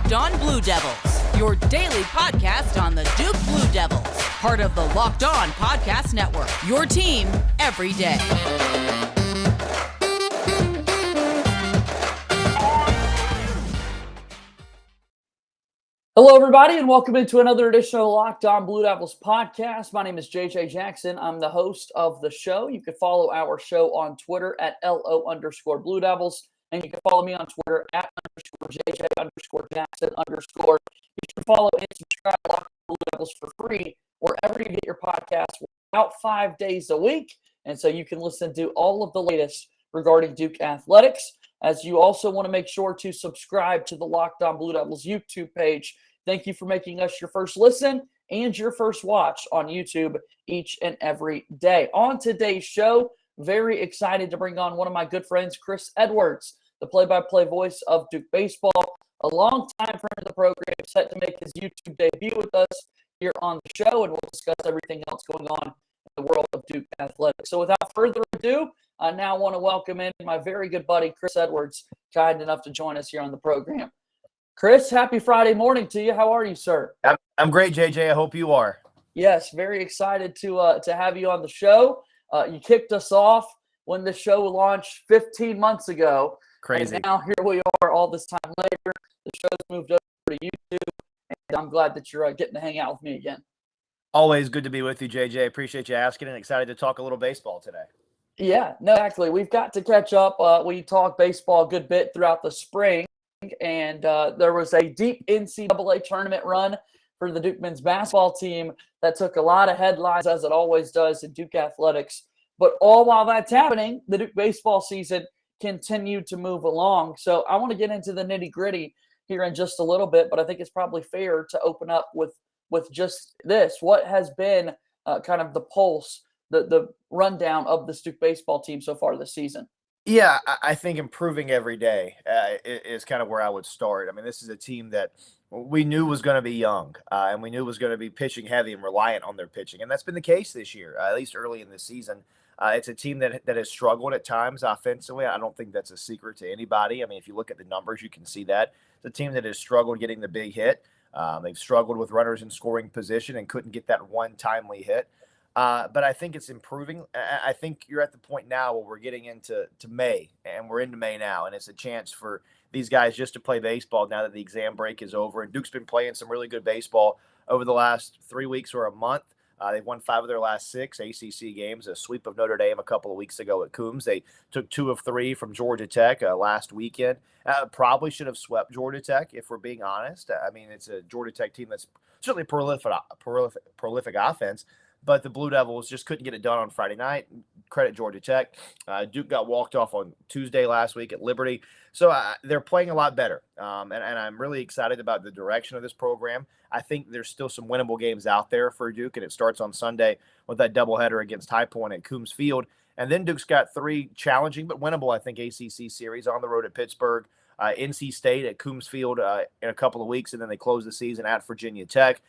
Locked On Blue Devils, your daily podcast on the Duke Blue Devils, part of the Locked On Podcast Network, your team every day. Hello, everybody, and welcome into another edition of the Locked On Blue Devils podcast. My name is JJ Jackson. I'm the host of the show. You can follow our show on Twitter at LO_Blue Devils. And you can follow me on Twitter at _JJ_Jackson_. You can follow and subscribe to Locked On Blue Devils for free wherever you get your podcasts. We're out 5 days a week. And so you can listen to all of the latest regarding Duke athletics. As you also want to make sure to subscribe to the Locked On Blue Devils YouTube page. Thank you for making us your first listen and your first watch on YouTube each and every day. On today's show, very excited to bring on one of my good friends, Chris Edwards, the play-by-play voice of Duke baseball, a long-time friend of the program, set to make his YouTube debut with us here on the show, and we'll discuss everything else going on in the world of Duke athletics. So without further ado, I now want to welcome in my very good buddy, Chris Edwards, kind enough to join us here on the program. Chris, happy Friday morning to you. How are you, sir? I'm great, JJ. I hope you are. Yes, very excited to have you on the show. You kicked us off when the show launched 15 months ago. Crazy. And now here we are all this time later. The show's moved over to YouTube, and I'm glad that you're getting to hang out with me again. Always good to be with you, JJ. Appreciate you asking and excited to talk a little baseball today. Yeah, no, exactly. We've got to catch up. We talked baseball a good bit throughout the spring, and there was a deep NCAA tournament run for the Duke men's basketball team that took a lot of headlines, as it always does in Duke athletics. But all while that's happening, the Duke baseball season continued to move along. So I want to get into the nitty-gritty here in just a little bit, but I think it's probably fair to open up with just this. What has been kind of the pulse, the rundown of the Duke baseball team so far this season? Yeah, I think improving every day is kind of where I would start. I mean, this is a team that we knew was going to be young, and we knew was going to be pitching heavy and reliant on their pitching. And that's been the case this year, at least early in the season. It's a team that has struggled at times offensively. I don't think that's a secret to anybody. I mean, if you look at the numbers, you can see that. It's a team that has struggled getting the big hit. They've struggled with runners in scoring position and couldn't get that one timely hit. But I think it's improving. I think you're at the point now where we're getting into May, and we're into May now, and it's a chance for these guys just to play baseball now that the exam break is over. And Duke's been playing some really good baseball over the last 3 weeks or a month. They've won 5 of their last 6 ACC games, a sweep of Notre Dame a couple of weeks ago at Coombs. They took 2 of 3 from Georgia Tech last weekend. Probably should have swept Georgia Tech, if we're being honest. I mean, it's a Georgia Tech team that's certainly prolific offense, but the Blue Devils just couldn't get it done on Friday night. Credit Georgia Tech. Duke got walked off on Tuesday last week at Liberty. So they're playing a lot better, and I'm really excited about the direction of this program. I think there's still some winnable games out there for Duke, and it starts on Sunday with that doubleheader against High Point at Coombs Field. And then Duke's got 3 challenging but winnable, I think, ACC series on the road at Pittsburgh, NC State at Coombs Field in a couple of weeks, and then they close the season at Virginia Tech.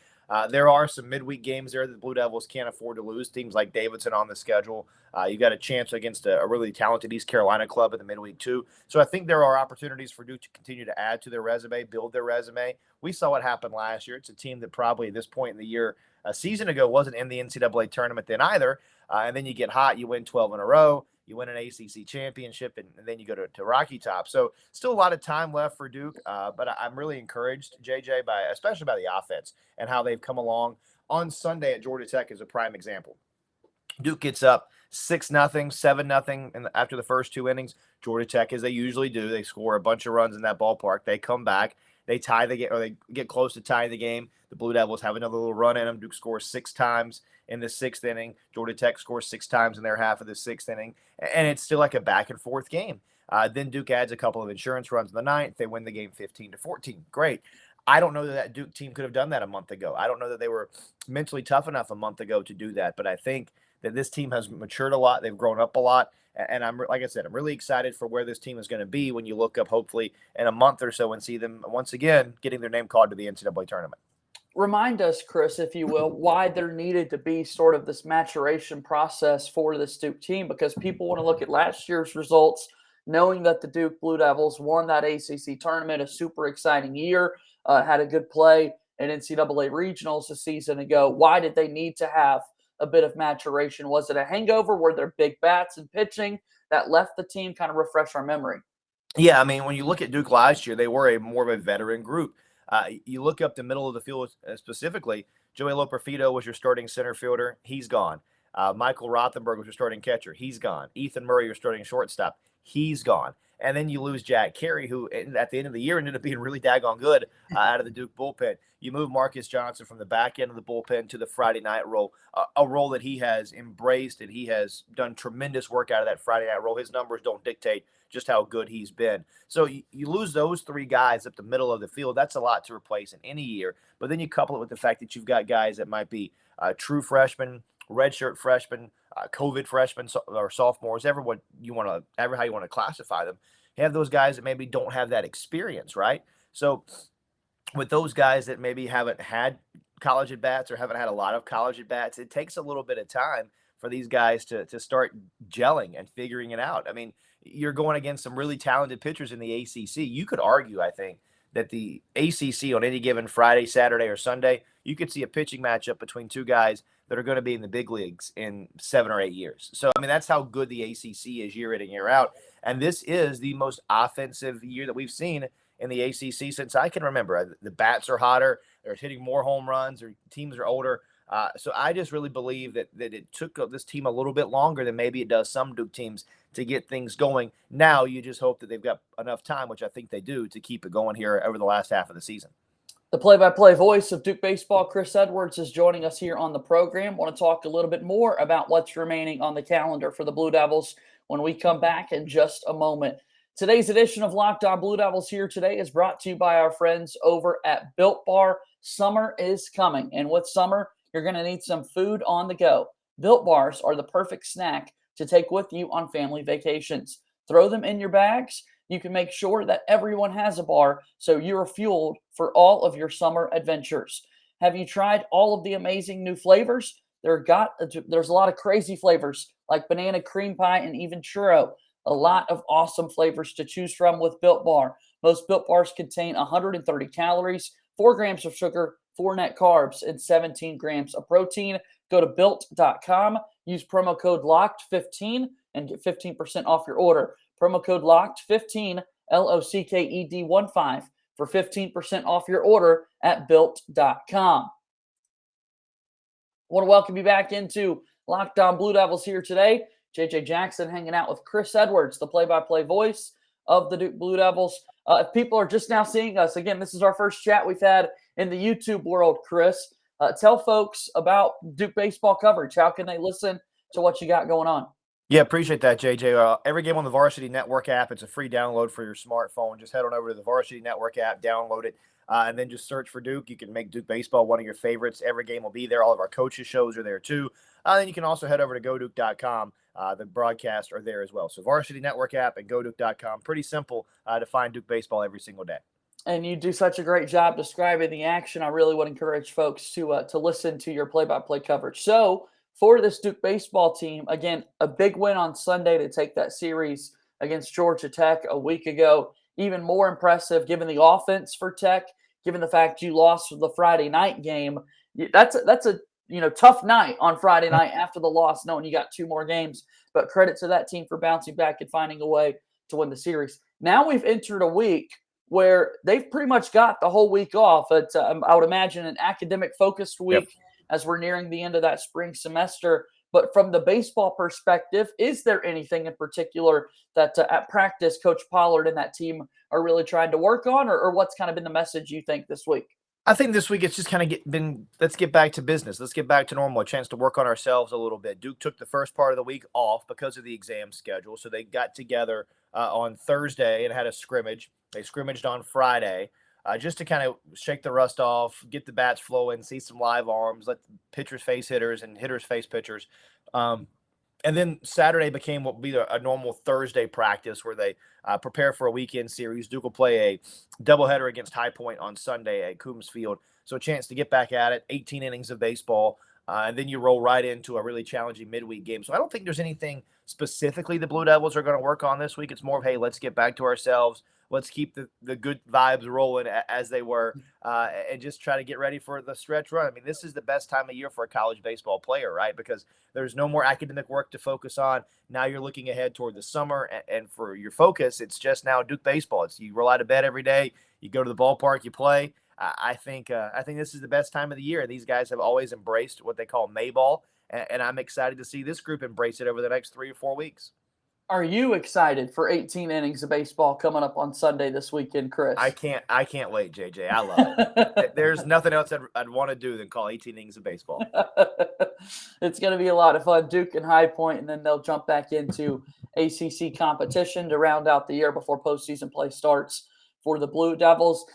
There are some midweek games there that the Blue Devils can't afford to lose. Teams like Davidson on the schedule. You got a chance against a really talented East Carolina club in the midweek too. So I think there are opportunities for Duke to continue to add to their resume, build their resume. We saw what happened last year. It's a team that probably at this point in the year, a season ago, wasn't in the NCAA tournament then either. And then you get hot, you win 12 in a row. You win an ACC championship, and then you go to Rocky Top. So still a lot of time left for Duke, but I'm really encouraged, JJ, especially by the offense and how they've come along. On Sunday at Georgia Tech is a prime example. Duke gets up 6-0, 7-0 after the first 2 innings. Georgia Tech, as they usually do, they score a bunch of runs in that ballpark. They come back. They tie the game, or they get close to tying the game. The Blue Devils have another little run in them. Duke scores 6 times in the 6th inning. Georgia Tech scores 6 times in their half of the 6th inning. And it's still like a back-and-forth game. Then Duke adds a couple of insurance runs in the 9th. They win the game 15-14. Great. I don't know that Duke team could have done that a month ago. I don't know that they were mentally tough enough a month ago to do that. But I think that this team has matured a lot. They've grown up a lot. And like I said, I'm really excited for where this team is going to be when you look up, hopefully, in a month or so and see them once again getting their name called to the NCAA tournament. Remind us, Chris, if you will, why there needed to be sort of this maturation process for this Duke team, because people want to look at last year's results, knowing that the Duke Blue Devils won that ACC tournament, a super exciting year, had a good play in NCAA regionals a season ago. Why did they need to have a bit of maturation? Was it a hangover? Were there big bats and pitching that left the team? Kind of refresh our memory. Yeah, I mean, when you look at Duke last year, they were a more of a veteran group. You look up the middle of the field specifically, Joey Loperfido was your starting center fielder. He's gone. Michael Rothenberg was your starting catcher. He's gone. Ethan Murray, your starting shortstop. He's gone. And then you lose Jack Carey, who at the end of the year ended up being really daggone good out of the Duke bullpen. You move Marcus Johnson from the back end of the bullpen to the Friday night role, a role that he has embraced, and he has done tremendous work out of that Friday night role. His numbers don't dictate just how good he's been. So you lose those three guys up the middle of the field. That's a lot to replace in any year. But then you couple it with the fact that you've got guys that might be true freshmen, redshirt freshmen, COVID freshmen, or sophomores, ever how you want to classify them. You have those guys that maybe don't have that experience, right? So with those guys that maybe haven't had college at bats or haven't had a lot of college at bats, it takes a little bit of time for these guys to start gelling and figuring it out. I mean, you're going against some really talented pitchers in the ACC. You could argue, I think, that the ACC on any given Friday, Saturday, or Sunday, you could see a pitching matchup between two guys that are going to be in the big leagues in 7 or 8 years. So, I mean, that's how good the ACC is year in and year out. And this is the most offensive year that we've seen in the ACC since I can remember. The bats are hotter. They're hitting more home runs. Their teams are older. So I just really believe that it took this team a little bit longer than maybe it does some Duke teams to get things going. Now you just hope that they've got enough time, which I think they do, to keep it going here over the last half of the season. The play-by-play voice of Duke baseball, Chris Edwards, is joining us here on the program. Want to talk a little bit more about what's remaining on the calendar for the Blue Devils when we come back in just a moment. Today's edition of Locked On Blue Devils here today is brought to you by our friends over at Built Bar. Summer is coming, and with summer, you're going to need some food on the go. Built Bars are the perfect snack to take with you on family vacations. Throw them in your bags. You can make sure that everyone has a bar so you're fueled for all of your summer adventures. Have you tried all of the amazing new flavors? There's a lot of crazy flavors like banana cream pie and even churro. A lot of awesome flavors to choose from with Built Bar. Most Built Bars contain 130 calories, 4 grams of sugar, 4 net carbs, and 17 grams of protein. Go to Built.com, use promo code LOCKED15, and get 15% off your order. Promo code LOCKED15, LOCKED15, for 15% off your order at Built.com. I want to welcome you back into Locked On Blue Devils here today. JJ Jackson hanging out with Chris Edwards, the play-by-play voice of the Duke Blue Devils. If people are just now seeing us, again, this is our first chat we've had in the YouTube world, Chris. Tell folks about Duke baseball coverage. How can they listen to what you got going on? Yeah, appreciate that, JJ. Every game on the Varsity Network app, it's a free download for your smartphone. Just head on over to the Varsity Network app, download it, and then just search for Duke. You can make Duke baseball one of your favorites. Every game will be there. All of our coaches' shows are there, too. Then you can also head over to GoDuke.com. The broadcasts are there as well. So Varsity Network app and GoDuke.com. Pretty simple to find Duke baseball every single day. And you do such a great job describing the action. I really would encourage folks to listen to your play-by-play coverage. So for this Duke baseball team, again, a big win on Sunday to take that series against Georgia Tech a week ago. Even more impressive given the offense for Tech, given the fact you lost the Friday night game. That's a tough night on Friday night after the loss, knowing you got 2 more games. But credit to that team for bouncing back and finding a way to win the series. Now we've entered a week where they've pretty much got the whole week off. It's, I would imagine, an academic-focused week as we're nearing the end of that spring semester. But from the baseball perspective, is there anything in particular that at practice Coach Pollard and that team are really trying to work on, or what's kind of been the message you think this week? I think this week it's just kind of let's get back to business. Let's get back to normal, a chance to work on ourselves a little bit. Duke took the first part of the week off because of the exam schedule. So they got together on Thursday and had a scrimmage. They scrimmaged on Friday just to kind of shake the rust off, get the bats flowing, see some live arms, let pitchers face hitters and hitters face pitchers. And then Saturday became what would be a normal Thursday practice where they prepare for a weekend series. Duke will play a doubleheader against High Point on Sunday at Coombs Field. So a chance to get back at it, 18 innings of baseball, and then you roll right into a really challenging midweek game. So I don't think there's anything specifically the Blue Devils are going to work on this week. It's more of, hey, let's get back to ourselves. Let's keep the good vibes rolling as they were, and just try to get ready for the stretch run. I mean, this is the best time of year for a college baseball player, right? Because there's no more academic work to focus on. Now you're looking ahead toward the summer, and for your focus, it's just now Duke baseball. It's you roll out of bed every day, you go to the ballpark, you play. I think this is the best time of the year. These guys have always embraced what they call Mayball, and I'm excited to see this group embrace it over the next 3 or 4 weeks. Are you excited for 18 innings of baseball coming up on Sunday this weekend, Chris? I can't wait, JJ. I love it. There's nothing else I'd want to do than call 18 innings of baseball. It's going to be a lot of fun. Duke and High Point, and then they'll jump back into ACC competition to round out the year before postseason play starts for the Blue Devils.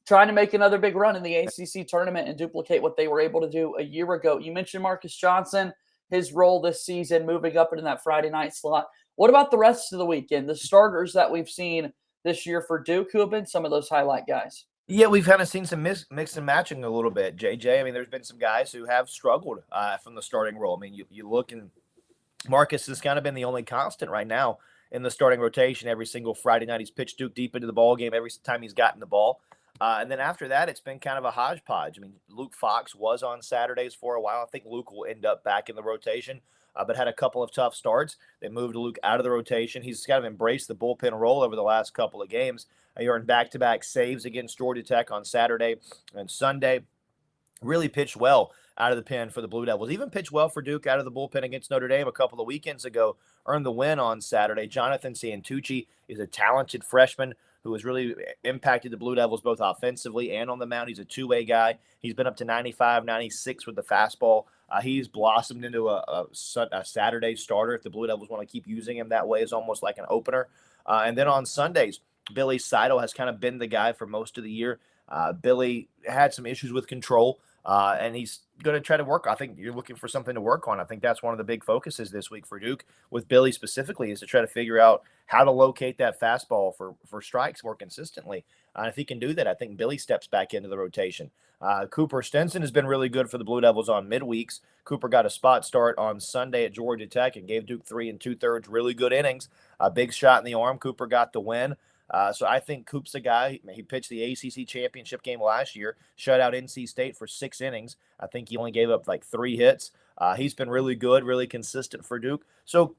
Trying to make another big run in the ACC tournament and duplicate what they were able to do a year ago. You mentioned Marcus Johnson, his role this season, moving up into that Friday night slot. What about the rest of the weekend? The starters that we've seen this year for Duke, who have been some of those highlight guys? Yeah, we've kind of seen some mix and matching a little bit, JJ. I mean, there's been some guys who have struggled from the starting role. I mean, you look, and Marcus has kind of been the only constant right now in the starting rotation. Every single Friday night, he's pitched Duke deep into the ball game every time he's gotten the ball. And then after that, it's been kind of a hodgepodge. I mean, Luke Fox was on Saturdays for a while. I think Luke will end up back in the rotation, but had a couple of tough starts. They moved Luke out of the rotation. He's kind of embraced the bullpen role over the last couple of games. He earned back-to-back saves against Georgia Tech on Saturday and Sunday. Really pitched well out of the pen for the Blue Devils. Even pitched well for Duke out of the bullpen against Notre Dame a couple of weekends ago. Earned the win on Saturday. Jonathan Santucci is a talented freshman who has really impacted the Blue Devils both offensively and on the mound. He's a two-way guy. He's been up to 95, 96 with the fastball. He's blossomed into a Saturday starter if the Blue Devils want to keep using him that way as almost like an opener. And then on Sundays, Billy Seidel has kind of been the guy for most of the year. Billy had some issues with control, and he's going to try to work. I think you're looking for something to work on. I think that's one of the big focuses this week for Duke with Billy specifically, is to try to figure out how to locate that fastball for strikes more consistently. If he can do that, I think Billy steps back into the rotation. Cooper Stenson has been really good for the Blue Devils on midweeks. Cooper got a spot start on Sunday at Georgia Tech and gave Duke 3 2/3 really good innings. A big shot in the arm. Cooper got the win. So I think Coop's a guy. He pitched the ACC championship game last year, shut out NC State for 6 innings. I think he only gave up like 3 hits. He's been really good, really consistent for Duke. So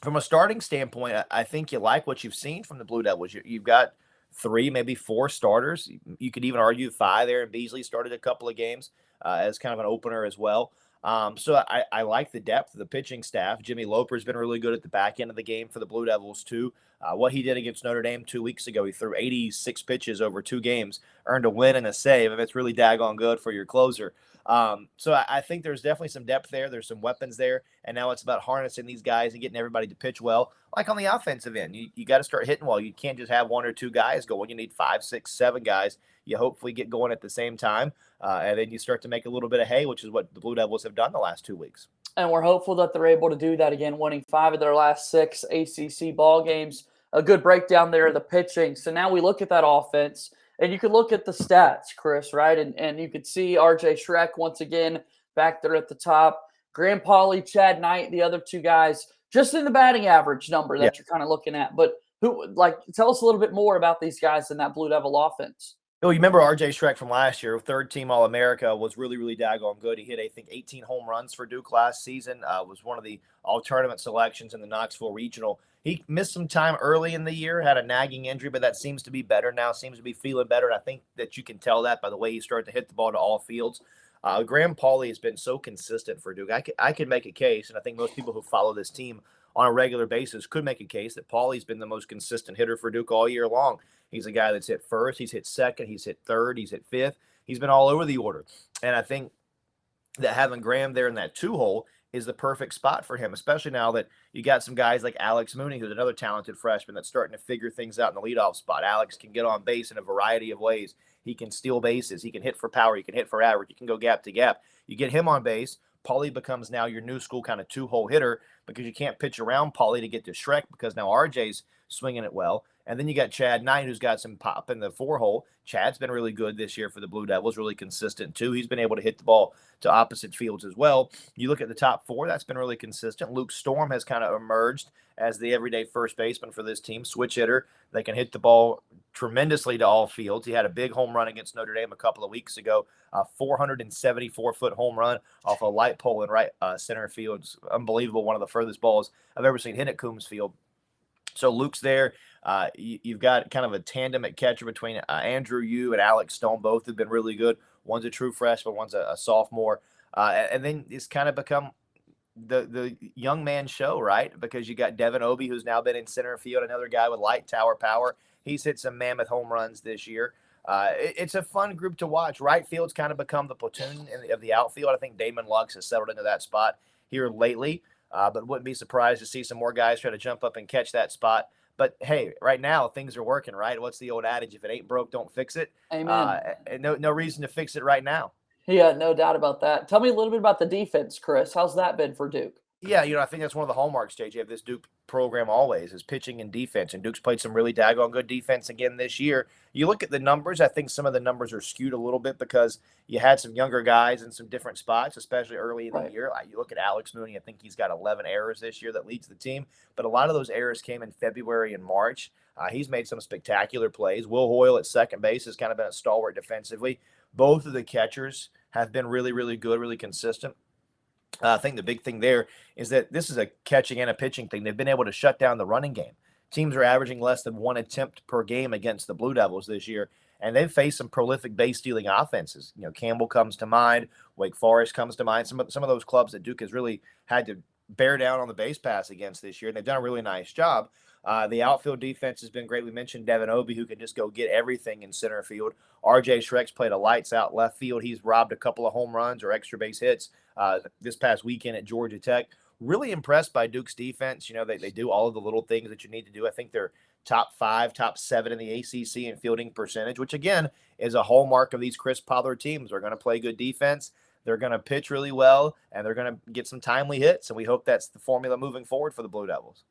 from a starting standpoint, I think you like what you've seen from the Blue Devils. You've got 3, maybe 4 starters. You could even argue 5 there, and Beasley started a couple of games as kind of an opener as well. So I like the depth of the pitching staff. Jimmy Loper's been really good at the back end of the game for the Blue Devils too. What he did against Notre Dame 2 weeks ago, he threw 86 pitches over 2 games, earned a win and a save, and it's really daggone good for your closer. So I think there's definitely some depth there. There's some weapons there, and now it's about harnessing these guys and getting everybody to pitch well. Like on the offensive end, you got to start hitting well. You can't just have 1 or 2 guys going. You need 5, 6, 7 guys. You hopefully get going at the same time, and then you start to make a little bit of hay, which is what the Blue Devils have done the last 2 weeks. And we're hopeful that they're able to do that again, winning 5 of their last 6 ACC ball games. A good breakdown there of the pitching. So now we look at that offense, and you can look at the stats, Chris, right? And you could see RJ Schreck once again back there at the top. Graham Pauley, Chad Knight, the other 2 guys, just in the batting average number that you're kind of looking at. But tell us a little bit more about these guys in that Blue Devil offense. Oh, you remember RJ Schreck from last year, 3rd-team All-America, was really, really daggone good. He hit, I think, 18 home runs for Duke last season, was one of the all-tournament selections in the Knoxville Regional. He missed some time early in the year, had a nagging injury, but that seems to be better now, seems to be feeling better, and I think that you can tell that by the way he started to hit the ball to all fields. Graham Pauley has been so consistent for Duke. I could make a case, and I think most people who follow this team on a regular basis could make a case that Pauley's been the most consistent hitter for Duke all year long. He's a guy that's hit first, he's hit second, he's hit third, he's hit fifth. He's been all over the order. And I think that having Graham there in that 2-hole is the perfect spot for him, especially now that you got some guys like Alex Mooney, who's another talented freshman that's starting to figure things out in the leadoff spot. Alex can get on base in a variety of ways. He can steal bases. He can hit for power. He can hit for average. He can go gap to gap. You get him on base, Pauley becomes now your new school kind of 2-hole hitter because you can't pitch around Pauley to get to Shrek because now RJ's swinging it well. And then you got Chad Knight, who's got some pop in the 4-hole. Chad's been really good this year for the Blue Devils, really consistent too. He's been able to hit the ball to opposite fields as well. You look at the top 4, that's been really consistent. Luke Storm has kind of emerged as the everyday first baseman for this team, switch hitter. They can hit the ball tremendously to all fields. He had a big home run against Notre Dame a couple of weeks ago, a 474-foot home run off a light pole in right center field. It's unbelievable, one of the furthest balls I've ever seen hit at Coombs Field. So Luke's there. You've got kind of a tandem at catcher between Andrew Yu and Alex Stone. Both have been really good. One's a true freshman, one's a sophomore. And then it's kind of become the young man show, right? Because you got Devin Obie, who's now been in center field, another guy with light tower power. He's hit some mammoth home runs this year. It's a fun group to watch. Right field's kind of become the platoon of the outfield. I think Damon Lux has settled into that spot here lately, but wouldn't be surprised to see some more guys try to jump up and catch that spot. But, hey, right now things are working, right? What's the old adage? If it ain't broke, don't fix it. Amen. No reason to fix it right now. Yeah, no doubt about that. Tell me a little bit about the defense, Chris. How's that been for Duke? Yeah, I think that's one of the hallmarks, JJ, of this Duke program always is pitching and defense. And Duke's played some really daggone good defense again this year. You look at the numbers, I think some of the numbers are skewed a little bit because you had some younger guys in some different spots, especially early in the year. You look at Alex Mooney, I think he's got 11 errors this year that leads the team. But a lot of those errors came in February and March. He's made some spectacular plays. Will Hoyle at second base has kind of been a stalwart defensively. Both of the catchers have been really, really good, really consistent. I think the big thing there is that this is a catching and a pitching thing. They've been able to shut down the running game. Teams are averaging less than 1 attempt per game against the Blue Devils this year, and they've faced some prolific base-stealing offenses. Campbell comes to mind. Wake Forest comes to mind. Some of those clubs that Duke has really had to bear down on the base pass against this year, and they've done a really nice job. The outfield defense has been great. We mentioned Devin Obie, who can just go get everything in center field. RJ Schreck's played a lights-out left field. He's robbed a couple of home runs or extra base hits this past weekend at Georgia Tech. Really impressed by Duke's defense. They do all of the little things that you need to do. I think they're top 5, top 7 in the ACC in fielding percentage, which, again, is a hallmark of these Chris Pollard teams. They're going to play good defense. They're going to pitch really well, and they're going to get some timely hits, and we hope that's the formula moving forward for the Blue Devils.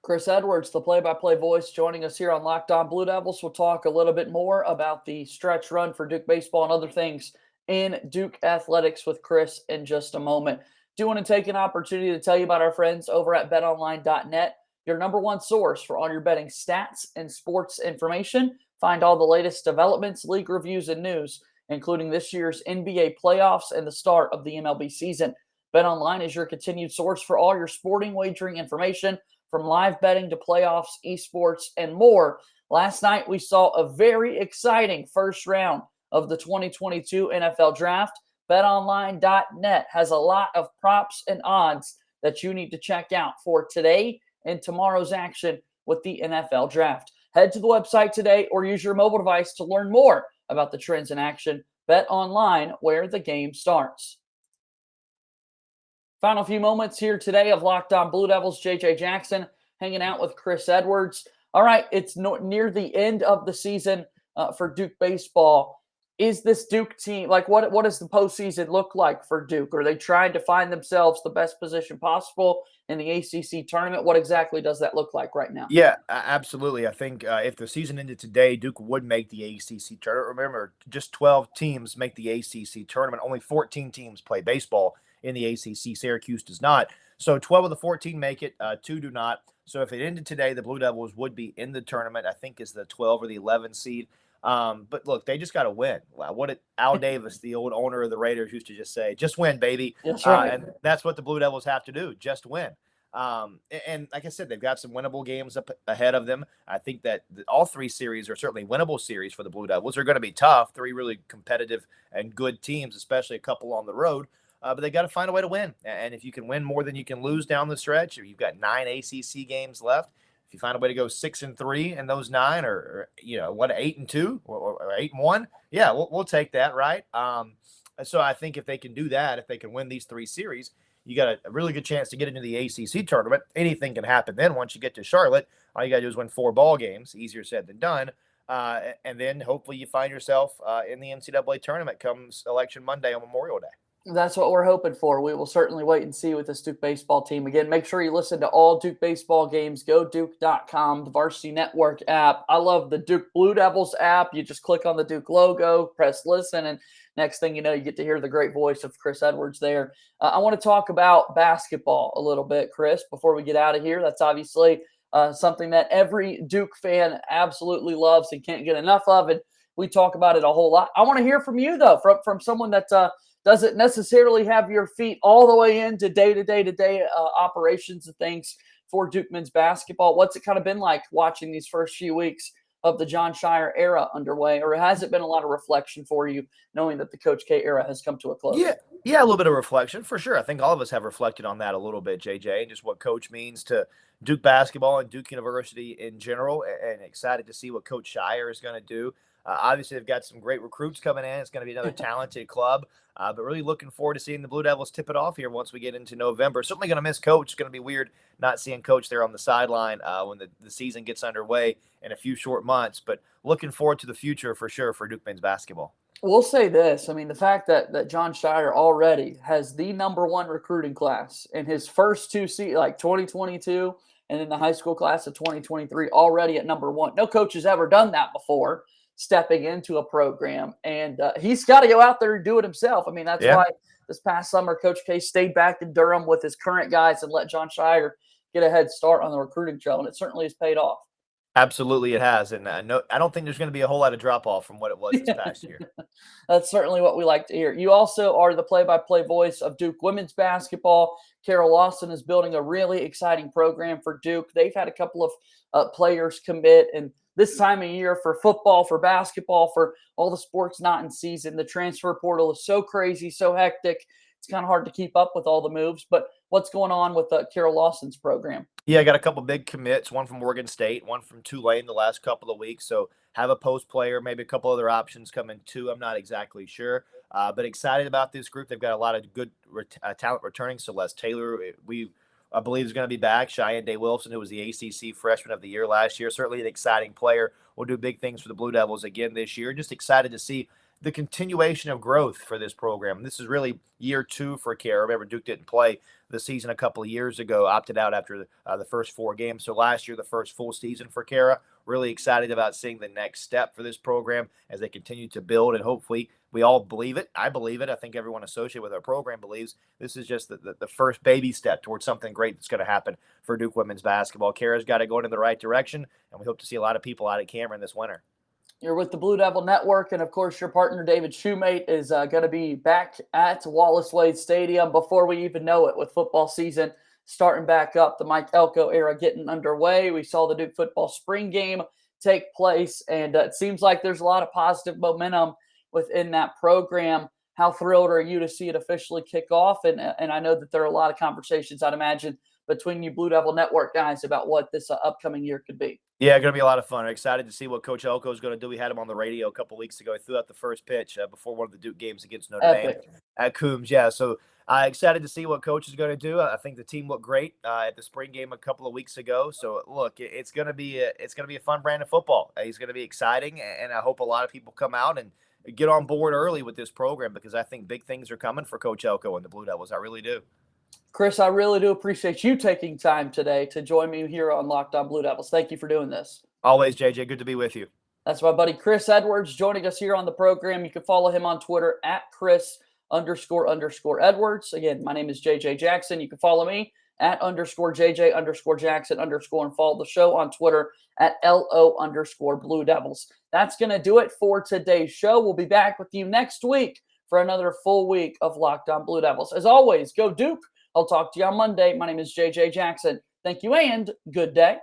Chris Edwards, the play-by-play voice, joining us here on Locked On Blue Devils. We'll talk a little bit more about the stretch run for Duke baseball and other things in Duke athletics with Chris in just a moment. Do want to take an opportunity to tell you about our friends over at BetOnline.net, your number one source for all your betting stats and sports information. Find all the latest developments, league reviews, and news, including this year's NBA playoffs and the start of the MLB season. BetOnline is your continued source for all your sporting wagering information, from live betting to playoffs, esports, and more. Last night, we saw a very exciting first round of the 2022 NFL Draft. BetOnline.net has a lot of props and odds that you need to check out for today and tomorrow's action with the NFL Draft. Head to the website today or use your mobile device to learn more about the trends in action. BetOnline, where the game starts. Final few moments here today of Locked On Blue Devils. JJ Jackson hanging out with Chris Edwards. All right, it's near the end of the season for Duke baseball. Is this Duke team, what does the postseason look like for Duke? Are they trying to find themselves the best position possible in the ACC tournament? What exactly does that look like right now? Yeah, absolutely. I think if the season ended today, Duke would make the ACC tournament. Remember, just 12 teams make the ACC tournament. Only 14 teams play baseball in the ACC. Syracuse does not. So 12 of the 14 make it, 2 do not. So if it ended today, the Blue Devils would be in the tournament, I think is the 12 or the 11 seed. But look, they just got to win. What did Al Davis, the old owner of the Raiders, used to just say? Just win, baby. That's right. And that's what the Blue Devils have to do, just win. And like I said, they've got some winnable games up ahead of them. I think that all 3 series are certainly winnable series for the Blue Devils. They're going to be tough, 3 really competitive and good teams, especially a couple on the road. But they got to find a way to win. And if you can win more than you can lose down the stretch, you've got 9 ACC games left. If you find a way to go 6-3 in those 9, or 8-2 or 8-1, yeah, we'll take that, right? So I think if they can do that, if they can win these 3 series, you got a really good chance to get into the ACC tournament. Anything can happen then. Once you get to Charlotte, all you got to do is win 4 ball games. Easier said than done. And then hopefully you find yourself in the NCAA tournament comes Election Monday on Memorial Day. That's what we're hoping for. We will certainly wait and see with this Duke baseball team. Again, make sure you listen to all Duke baseball games. Go Duke.com, the Varsity Network app. I love the Duke Blue Devils app. You just click on the Duke logo, press listen, and next thing you know, you get to hear the great voice of Chris Edwards there. I want to talk about basketball a little bit, Chris, before we get out of here. That's obviously something that every Duke fan absolutely loves and can't get enough of, and we talk about it a whole lot. I want to hear from you, though, from someone that doesn't necessarily have your feet all the way into day-to-day operations and things for Duke men's basketball. What's it kind of been like watching these first few weeks of the Jon Scheyer era underway, or has it been a lot of reflection for you knowing that the Coach K era has come to a close? Yeah, a little bit of reflection for sure. I think all of us have reflected on that a little bit, JJ, and just what Coach means to Duke basketball and Duke University in general, and excited to see what Coach Scheyer is going to do. Obviously, they've got some great recruits coming in. It's going to be another talented club, but really looking forward to seeing the Blue Devils tip it off here once we get into November. Certainly going to miss Coach. It's going to be weird not seeing Coach there on the sideline when the season gets underway in a few short months, but looking forward to the future for sure for Duke men's basketball. We'll say this. I mean, the fact that Jon Scheyer already has the #1 recruiting class in his first two seasons, like 2022 and then the high school class of 2023, already at #1. No coach has ever done that before, stepping into a program, and he's got to go out there and do it himself. I mean, that's why this past summer Coach K stayed back in Durham with his current guys and let Jon Scheyer get a head start on the recruiting trail, and it certainly has paid off. Absolutely, it has, and I don't think there's going to be a whole lot of drop off from what it was this past year. That's certainly what we like to hear. You also are the play-by-play voice of Duke women's basketball. Carol Lawson is building a really exciting program for Duke. They've had a couple of players commit, and this time of year for football, for basketball, for all the sports not in season, the transfer portal is so crazy, so hectic. It's kind of hard to keep up with all the moves. But what's going on with Carol Lawson's program? Yeah, I got a couple big commits, one from Oregon State, one from Tulane the last couple of weeks. So have a post player, maybe a couple other options coming too. I'm not exactly sure, but excited about this group. They've got a lot of good talent returning. Celeste Taylor, I believe, is going to be back. Cheyenne Day-Wilson, who was the ACC Freshman of the Year last year, certainly an exciting player. Will do big things for the Blue Devils again this year. Just excited to see the continuation of growth for this program. This is really year 2 for Kara. Remember, Duke didn't play the season a couple of years ago, opted out after the first 4 games. So last year, the first full season for Kara. Really excited about seeing the next step for this program as they continue to build, and hopefully we all believe it. I believe it. I think everyone associated with our program believes this is just the first baby step towards something great that's going to happen for Duke women's basketball. Kara's got to go in the right direction, and we hope to see a lot of people out at Cameron this winter. You're with the Blue Devil Network, and of course, your partner David Shoemate is going to be back at Wallace Wade Stadium before we even know it, with football season starting back up, the Mike Elko era getting underway. We saw the Duke football spring game take place, and it seems like there's a lot of positive momentum within that program. How thrilled are you to see it officially kick off? And I know that there are a lot of conversations, I'd imagine, between you Blue Devil Network guys about what this upcoming year could be. Yeah, going to be a lot of fun. I'm excited to see what Coach Elko is going to do. We had him on the radio a couple weeks ago. He threw out the first pitch before one of the Duke games against Notre Dame at Coombs. Yeah, so excited to see what Coach is going to do. I think the team looked great at the spring game a couple of weeks ago. So look, it's going to be a fun brand of football. He's going to be exciting, and I hope a lot of people come out and get on board early with this program, because I think big things are coming for Coach Elko and the Blue Devils. I really do. Chris, I really do appreciate you taking time today to join me here on Locked On Blue Devils. Thank you for doing this. Always, JJ. Good to be with you. That's my buddy Chris Edwards joining us here on the program. You can follow him on Twitter at Chris__Edwards. Again, my name is JJ Jackson. You can follow me at _JJ_Jackson_ and follow the show on Twitter at LO_Blue Devils. That's going to do it for today's show. We'll be back with you next week for another full week of Locked On Blue Devils. As always, go Duke. I'll talk to you on Monday. My name is JJ Jackson. Thank you and good day.